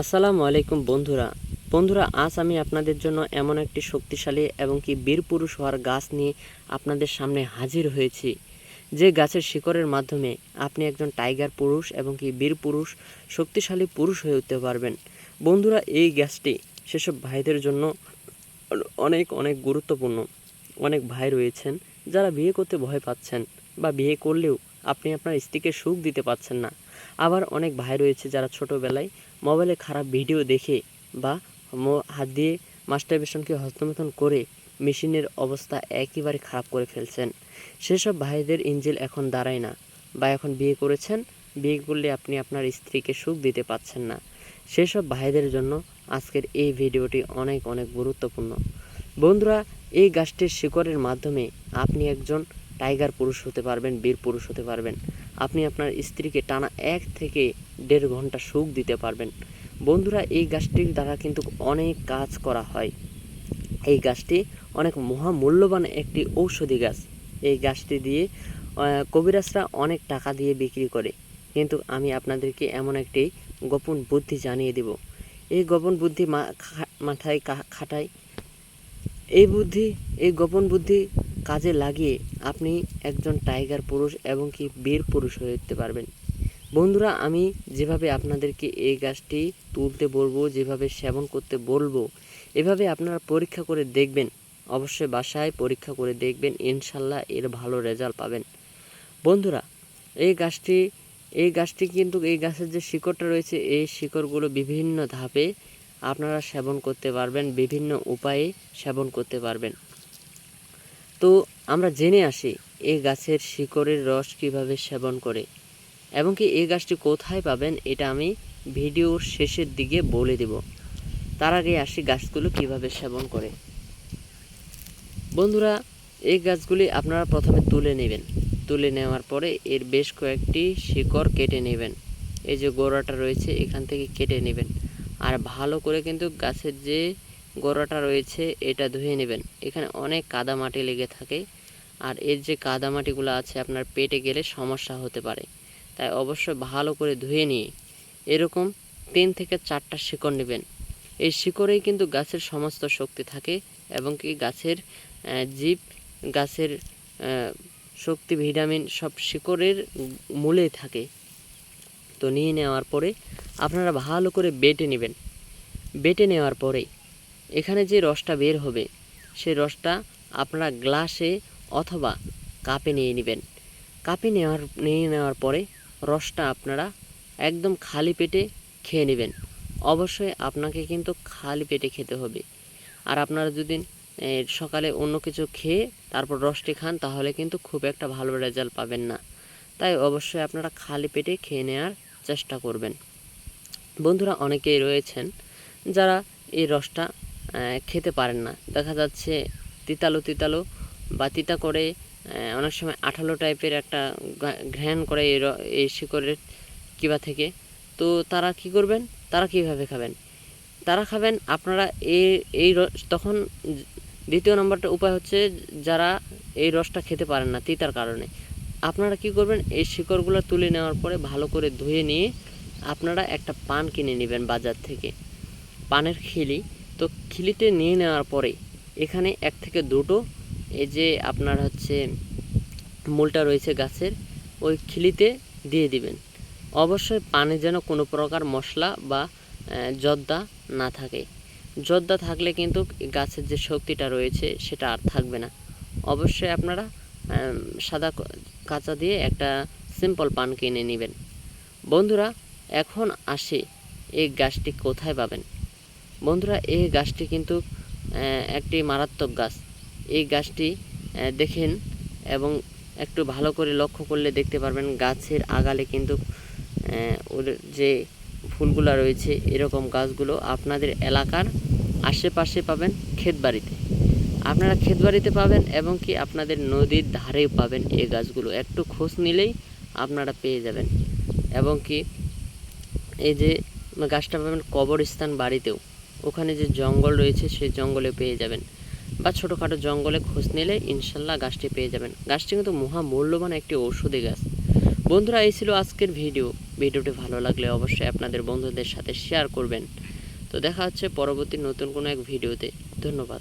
আসসালামু আলাইকুম বন্ধুরা আজ আমি আপনাদের জন্য এমন একটি শক্তিশালী এবং কি বীর পুরুষ হওয়ার গাছ নিয়ে আপনাদের সামনে হাজির হয়েছি, যে গাছের শিকড়ের মাধ্যমে আপনি একজন টাইগার পুরুষ এবং কি বীর পুরুষ শক্তিশালী পুরুষ হয়ে উঠতে পারবেন। বন্ধুরা, এই গাছটি সেসব ভাইদের জন্য অনেক অনেক গুরুত্বপূর্ণ। অনেক ভাই রয়েছেন যারা বিয়ে করতে ভয় পাচ্ছেন বা বিয়ে করলেও আপনি আপনার স্ত্রীকে সুখ দিতে পারছেন না। আবার অনেক ভাই রয়েছে যারা ছোটোবেলায় মোবাইলে খারাপ ভিডিও দেখে বা হাত দিয়ে মাস্টারবেশনকে হস্তমৈথুন করে মেশিনের অবস্থা একেবারে খারাপ করে ফেলছেন। সেসব ভাইদের ইঞ্জিল এখন দাঁড়ায় না, বা এখন বিয়ে করেছেন, বিয়ে করলে আপনি আপনার স্ত্রীকে সুখ দিতে পারছেন না। সেসব ভাইদের জন্য আজকের এই ভিডিওটি অনেক অনেক গুরুত্বপূর্ণ। বন্ধুরা, এই গাছটির শিকড়ের মাধ্যমে আপনি একজন টাইগার পুরুষ হতে পারবেন, বীর পুরুষ হতে পারবেন। আপনি আপনার স্ত্রীকে টানা 1 থেকে 1.5 ঘন্টা সুখ দিতে পারবেন। বন্ধুরা, এই গাছটির দ্বারা কিন্তু অনেক কাজ করা হয়। এই গাছটি অনেক মহামূল্যবান একটি ঔষধি গাছ। এই গাছটি দিয়ে কবিরাজরা অনেক টাকা দিয়ে বিক্রি করে, কিন্তু আমি আপনাদেরকে এমন একটি গোপন বুদ্ধি জানিয়ে দেব। এই গোপন বুদ্ধি মাথায় খাটাই। এই গোপন বুদ্ধি কাজে লাগিয়ে আপনি একজন টাইগার পুরুষ এবং কি বীর পুরুষ হয়ে উঠতে পারবেন। বন্ধুরা, আমি যেভাবে আপনাদেরকে এই গাছটি তুলতে বলবো, যেভাবে সেবন করতে বলবো, এভাবে আপনারা পরীক্ষা করে দেখবেন। অবশ্যই বাসায় পরীক্ষা করে দেখবেন, ইনশাল্লাহ এর ভালো রেজাল্ট পাবেন। বন্ধুরা, এই গাছটি কিন্তু এই গাছের যে শিকড়টা রয়েছে, এই শিকড়গুলো বিভিন্ন ধাপে আপনারা সেবন করতে পারবেন, বিভিন্ন উপায়ে সেবন করতে পারবেন। তো আমরা জেনে আসি এই গাছের শিকড়ের রস কিভাবে সেবন করে এবং কি এই গাছটি কোথায় পাবেন, এটা আমি ভিডিওর শেষের দিকে বলে দেব। তার আগে আসি গাছগুলো কিভাবে সেবন করে। বন্ধুরা, এই গাছগুলি আপনারা প্রথমে তুলে নেবেন। তুলে নেওয়ার পরে এর বেশ কয়েকটি শিকড় কেটে নেবেন। এই যে গোড়াটা রয়েছে, এখান থেকে কেটে নেবেন। আর ভালো করে কিন্তু গাছের যে গোড়াটা রয়েছে এটা ধুয়ে নেবেন। এখানে অনেক কাদামাটি লেগে থাকে, আর এর যে কাদামাটিগুলো আছে আপনার পেটে গেলে সমস্যা হতে পারে। তাই অবশ্যই ভালো করে ধুয়ে নিয়ে এরকম 3 থেকে 4টা শিকড় নেবেন। এই শিকড়েই কিন্তু গাছের সমস্ত শক্তি থাকে এবং কি গাছের জীব, গাছের শক্তি, ভিটামিন সব শিকড়ের মূলেই থাকে। তো নিয়ে নেওয়ার পরে আপনারা ভালো করে বেটে নেবেন। বেটে নেওয়ার পরে এখানে যে রসটা বের হবে, সেই রসটা আপনারা গ্লাসে অথবা কাপে নিয়ে নেবেন। কাপে নিয়ে নেওয়ার পরে রসটা আপনারা একদম খালি পেটে খেয়ে নেবেন। অবশ্যই আপনাকে কিন্তু খালি পেটে খেতে হবে। আর আপনারা যদি সকালে অন্য কিছু খেয়ে তারপর রসটি খান, তাহলে কিন্তু খুব একটা ভালো রেজাল্ট পাবেন না। তাই অবশ্যই আপনারা খালি পেটে খেয়ে নেওয়ার চেষ্টা করবেন। বন্ধুরা, অনেকেই রয়েছেন যারা এই রসটা খেতে পারেন না। দেখা যাচ্ছে তিতালো বা তিতা করে, অনেক সময় আঠালো টাইপের একটা ঘ্রাণ করে এই শিকড়ের কিবা থেকে। তো তারা কি করবেন, তারা কিভাবে খাবেন? তারা খাবেন আপনারা এই তখন দ্বিতীয় নম্বরটা উপায় হচ্ছে, যারা এই রসটা খেতে পারেন না তিতার কারণে, আপনারা কি করবেন, এই শিকড়গুলো তুলে নেওয়ার পরে ভালো করে ধুয়ে নিয়ে আপনারা একটা পান কিনে নেবেন বাজার থেকে, পানের খিলি। তো খিলিতে নিয়ে নেওয়ার পরে এখানে 1 থেকে 2টো এই যে আপনার হচ্ছে মূলটা রয়েছে গাছের, ওই খিলিতে দিয়ে দিবেন। অবশ্যই পানে যেন কোনো প্রকার মশলা বা জর্দা না থাকে। জর্দা থাকলে কিন্তু গাছের যে শক্তিটা রয়েছে সেটা আর থাকবে না। অবশ্যই আপনারা সাদা কাঁচা দিয়ে একটা সিম্পল পান কিনে নেবেন। বন্ধুরা, এখন আসি এই গাছটি কোথায় পাবেন। বন্ধুরা, এই গাছটি কিন্তু একটি মারাত্মক গাছ। এই গাছটি দেখেন এবং একটু ভালো করে লক্ষ্য করলে দেখতে পারবেন গাছের আগালে কিন্তু ওর যে ফুলগুলো রয়েছে, এরকম গাছগুলো আপনাদের এলাকার আশেপাশে পাবেন, ক্ষেতবাড়িতে আপনারা ক্ষেতবাড়িতে পাবেন এবং কি আপনাদের নদীর ধারেও পাবেন। এই গাছগুলো একটু খোঁজ নিলেই আপনারা পেয়ে যাবেন। এবং কি এই যে গাছটা পাবেন কবরস্থান বাড়িতেও, ওখানে যে জঙ্গল রয়েছে সেই জঙ্গলে পেয়ে যাবেন, বা ছোটোখাটো জঙ্গলে খোঁজ নিলে ইনশাল্লাহ গাছটি পেয়ে যাবেন। গাছটি কিন্তু মহামূল্যবান একটি ঔষধি গাছ। বন্ধুরা, এই ছিল আজকের ভিডিও। ভিডিওটি ভালো লাগলে অবশ্যই আপনাদের বন্ধুদের সাথে শেয়ার করবেন। তো দেখা হচ্ছে পরবর্তী নতুন কোনো এক ভিডিওতে। ধন্যবাদ।